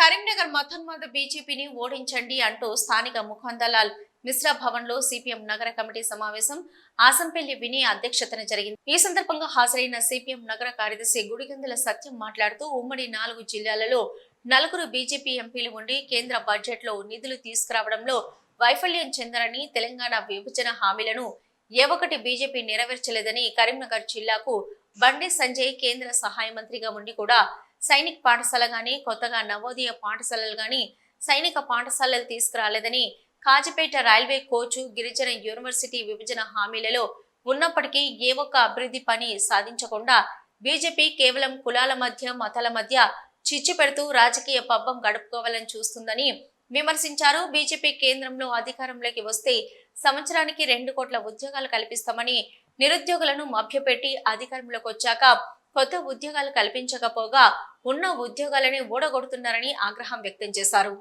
కరీంనగర్ మథన్మద బీజేపీని ఓడించండి అంటూ స్థానిక ముఖందలాల్ మిశ్రా భవన్ లో సిపిఎం నగర కమిటీ సమావేశం ఆసంపల్లి విని అధ్యక్షతన జరిగింది. ఈ సందర్భంగా హాజరైన సిపిఎం నగర కార్యదర్శి గుడిగందుల సత్యం మాట్లాడుతూ ఉమ్మడి 4 జిల్లాలలో 4 బీజేపీ ఎంపీలు ఉండి కేంద్ర బడ్జెట్ లో నిధులు తీసుకురావడంలో వైఫల్యం చెందారని, తెలంగాణ విభజన హామీలను ఏ ఒక్కటి బీజేపీ నెరవేర్చలేదని, కరీంనగర్ జిల్లాకు బండి సంజయ్ కేంద్ర సహాయ మంత్రిగా ఉండి కూడా సైనిక పాఠశాల గాని, కొత్తగా నవోదయ పాఠశాలలు గాని, సైనిక పాఠశాలలు తీసుకురాలేదని, కాజిపేట రైల్వే కోచ్ గిరిజన యూనివర్సిటీ విభజన హామీలలో ఉన్నప్పటికీ ఏ ఒక్క అభివృద్ధి పని సాధించకుండా బీజేపీ కేవలం కులాల మధ్య, మతాల మధ్య చిచ్చు పెడుతూ రాజకీయ పబ్బం గడుపుకోవాలని చూస్తుందని విమర్శించారు. బీజేపీ కేంద్రంలో అధికారంలోకి వస్తే సంవత్సరానికి 2 కోట్ల ఉద్యోగాలు కల్పిస్తామని నిరుద్యోగులను మభ్యపెట్టి అధికారంలోకి వచ్చాక కొత్త ఉద్యోగాలు కల్పించకపోగా ఉన్న ఉద్యోగాలని ఓడగొడుతున్నారని ఆగ్రహం వ్యక్తం చేశారు.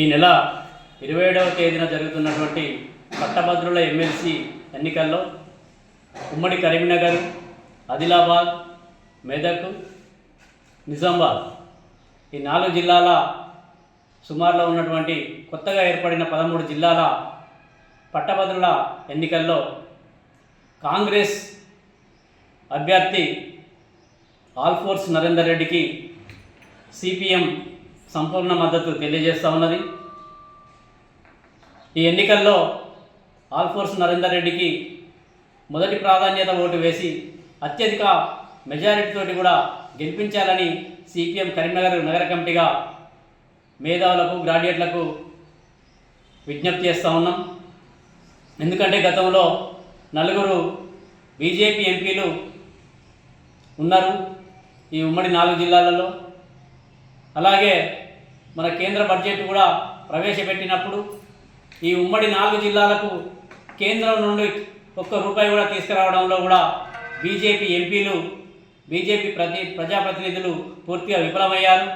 ఈ నెల 27వ తేదీన జరుగుతున్నటువంటి పట్టభద్రుల ఎమ్మెల్సీ ఎన్నికల్లో ఉమ్మడి కరీంనగర్, ఆదిలాబాద్, మెదక్, నిజామాబాద్ ఈ 4 జిల్లాల సుమారులో ఉన్నటువంటి కొత్తగా ఏర్పడిన 13 జిల్లాల పట్టభద్రుల ఎన్నికల్లో కాంగ్రెస్ అభ్యర్థి ఆల్ఫోర్స్ నరేందర్ రెడ్డికి సిపిఎం సంపూర్ణ మద్దతు తెలియజేస్తూ ఉన్నది. ఈ ఎన్నికల్లో ఆల్ఫోర్స్ నరేందర్ రెడ్డికి మొదటి ప్రాధాన్యత ఓటు వేసి అత్యధిక మెజారిటీతోటి కూడా గెలిపించాలని సిపిఎం కరీంనగర్ నగర కమిటీగా మేధావులకు, గ్రాడ్యుయేట్లకు విజ్ఞప్తి చేస్తూ ఉన్నాం. ఎందుకంటే గతంలో 4 బీజేపీ ఎంపీలు ఉన్నారు ఈ ఉమ్మడి 4 జిల్లాలలో. అలాగే మన కేంద్ర బడ్జెట్ కూడా ప్రవేశపెట్టినప్పుడు ఈ ఉమ్మడి 4 జిల్లాలకు కేంద్రం నుండి ఒక్క రూపాయి కూడా తీసుకురావడంలో కూడా బీజేపీ ఎంపీలు, బీజేపీ ప్రజాప్రతినిధులు పూర్తిగా విఫలమయ్యారు.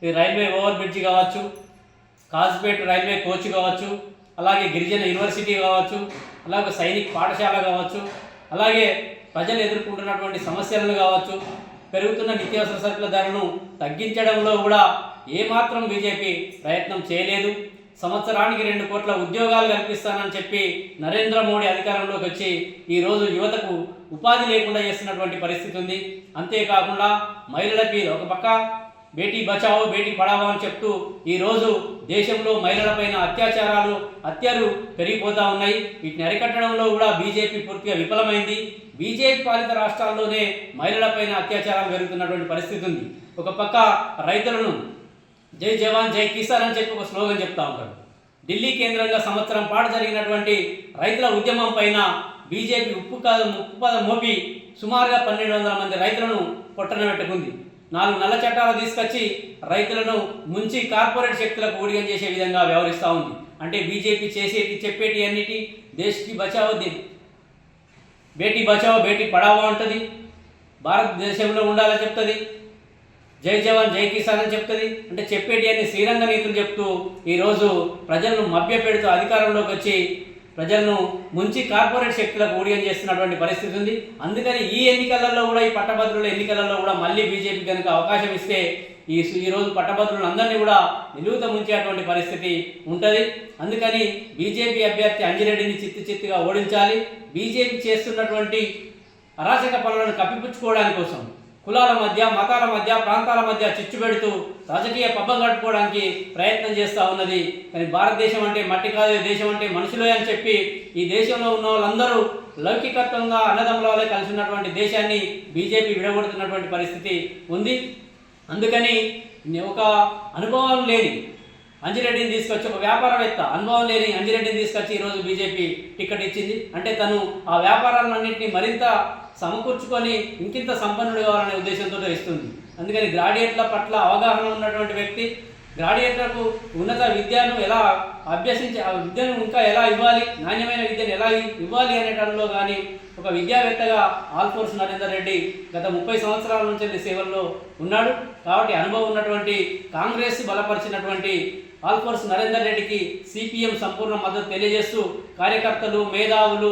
ఈ రైల్వే ఓవర్ బ్రిడ్జ్ కావచ్చు, కాజ్పేట్ రైల్వే కోచ్ కావచ్చు, అలాగే గిరిజన యూనివర్సిటీ కావచ్చు, అలాగే సైనిక పాఠశాల కావచ్చు, అలాగే ప్రజలు ఎదుర్కొంటున్నటువంటి సమస్యలను కావచ్చు, పెరుగుతున్న నిత్యావసర సరుకుల ధరను తగ్గించడంలో కూడా ఏమాత్రం బీజేపీ ప్రయత్నం చేయలేదు. సంవత్సరానికి 2 కోట్ల ఉద్యోగాలు కల్పిస్తానని చెప్పి నరేంద్ర మోడీ అధికారంలోకి వచ్చి ఈరోజు యువతకు ఉపాధి లేకుండా చేస్తున్నటువంటి పరిస్థితి ఉంది. అంతేకాకుండా మహిళలకి ఒక పక్క బేటీ బచావో బేటీ పడావో అని చెప్తూ ఈరోజు దేశంలో మహిళలపైన హత్యలు పెరిగిపోతూ ఉన్నాయి. వీటిని అరికట్టడంలో కూడా బీజేపీ పూర్తిగా విఫలమైంది. బీజేపీ పాలిత రాష్ట్రాల్లోనే మహిళలపైన అత్యాచారాలు పెరుగుతున్నటువంటి పరిస్థితి ఉంది. ఒక పక్క రైతులను జై జవాన్ జై కిసాన్ అని చెప్పి ఒక స్లోగన్ చెప్తా ఉంటాడు. ఢిల్లీ కేంద్రంగా సంవత్సరం పాటు జరిగినటువంటి రైతుల ఉద్యమం పైన బీజేపీ ఉప్పుపదం మోపి సుమారుగా 1200 మంది రైతులను పొట్టన పెట్టుకుంది. 4 నల్ల చట్టాలు తీసుకొచ్చి రైతులను ముంచి కార్పొరేట్ శక్తులకు ఊడిగం చేసే విధంగా వ్యవహరిస్తూ ఉంది. అంటే బీజేపీ చెప్పేటి అన్నిటి దేశ్కి బచావో బేటీ బచావో బేటీ పడావో అంటుంది, భారతదేశంలో ఉండాలని చెప్తుంది, జై జవాన్ జై కిసాన్ అని చెప్తుంది. అంటే చెప్పేటి అన్ని శ్రీరంగ నీతులు చెప్తూ ఈరోజు ప్రజలను మభ్యపెడుతూ అధికారంలోకి వచ్చి ప్రజలను ముంచి కార్పొరేట్ శక్తులకు ఊడిగం చేస్తున్నటువంటి పరిస్థితి ఉంది. అందుకని ఈ ఎన్నికలలో కూడా, ఈ పట్టభద్రుల ఎన్నికలలో కూడా మళ్ళీ బీజేపీ కనుక అవకాశం ఇస్తే ఈరోజు పట్టభద్రులందరినీ కూడా నిలువుత ముంచేటువంటి పరిస్థితి ఉంటుంది. అందుకని బీజేపీ అభ్యర్థి అంజిరెడ్డిని చిత్తుగా ఓడించాలి. బీజేపీ చేస్తున్నటువంటి అరాచక పనులను కప్పిపుచ్చుకోవడానికి కోసం కులాల మధ్య, మతాల మధ్య, ప్రాంతాల మధ్య చిచ్చు పెడుతూ రాజకీయ పబ్బం గడుపుకోవడానికి ప్రయత్నం చేస్తూ ఉన్నది. కానీ భారతదేశం అంటే మట్టి కాదు, దేశం అంటే మనుషులే అని చెప్పి ఈ దేశంలో ఉన్న వాళ్ళందరూ లౌకికత్వంగా అన్నదమ్ములే కలిసి ఉన్నటువంటి దేశాన్ని బీజేపీ విడగొడుతున్నటువంటి పరిస్థితి ఉంది. అందుకని ఒక అనుభవం లేని అంజిరెడ్డిని తీసుకొచ్చి, ఒక వ్యాపారవేత్త అనుభవం లేని అంజిరెడ్డిని తీసుకొచ్చి ఈరోజు బీజేపీ టికెట్ ఇచ్చింది. అంటే తను ఆ వ్యాపారాలన్నింటినీ మరింత సమకూర్చుకొని ఇంకింత సంపన్నుడు కావాలనే ఉద్దేశంతో ఇస్తుంది. అందుకని గ్రాడ్యుయేట్ల పట్ల అవగాహన ఉన్నటువంటి వ్యక్తి, గ్రాడ్యుయేట్లకు ఉన్నత విద్యను ఎలా అభ్యసించి ఆ విద్యను ఇంకా ఎలా ఇవ్వాలి, నాణ్యమైన విద్యను ఎలా ఇవ్వాలి అనేటంలో కానీ ఒక విద్యావేత్తగా ఆల్ఫోర్స్ నరేందర్ రెడ్డి గత 30 సంవత్సరాల నుంచి సేవల్లో ఉన్నాడు. కాబట్టి అనుభవం ఉన్నటువంటి కాంగ్రెస్ బలపరిచినటువంటి ఆల్ఫోర్స్ నరేందర్ రెడ్డికి సిపిఎం సంపూర్ణ మద్దతు తెలియజేస్తూ కార్యకర్తలు, మేధావులు,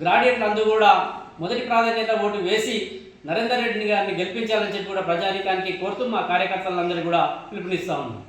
గ్రాడ్యుయేట్లు అందరూ కూడా మొదటి ప్రాధాన్యత ఓటు వేసి నరేందర్ రెడ్డిని గారిని గెలిపించాలని చెప్పి కూడా ప్రజానీకానికి కోరుతూ మా కార్యకర్తలందరూ కూడా పిలుపునిస్తా ఉన్నాం.